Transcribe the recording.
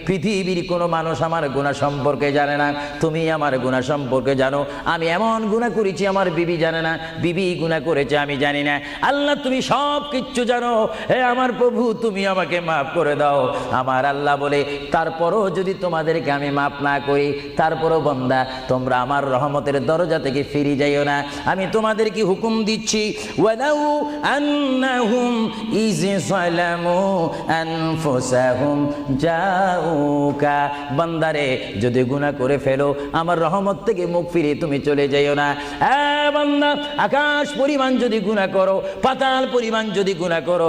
পৃথিবীর কোনো মানুষ আমার গুনাহ সম্পর্কে জানে না, তুমি আমার গুনাহ সম্পর্কে জানো। আমি এমন গুনাহ করেছি আমার বিবি জানে না, বিবি গুনাহ করেছে আমি জানি না। আল্লাহ তুমি সব কিচ্ছু জানো, হে আমার প্রভু তুমি আমাকে মাফ করে দাও। আমার আল্লাহ বলে, তারপরও যদি তোমাদেরকে আমি মাফ না করি, তারপরও বান্দা তোমরা আমার রহমতের দরজা থেকে ফিরে যাইও না। আমি তোমাদেরকে হুকুম দিচ্ছি, ওয়ালাউ আন্নাহুম ইয যালামু আনফুসাহুম জাউকা, বান্দারে যদি গুনাহ করে ফেলো আমার রহমত থেকে মুখ ফিরে তুমি চলে যাইও না। বান্দা আকাশ পরিমাণ যদি গুনাহ করো, পাতাল পরিমাণ যদি গুনাহ করো,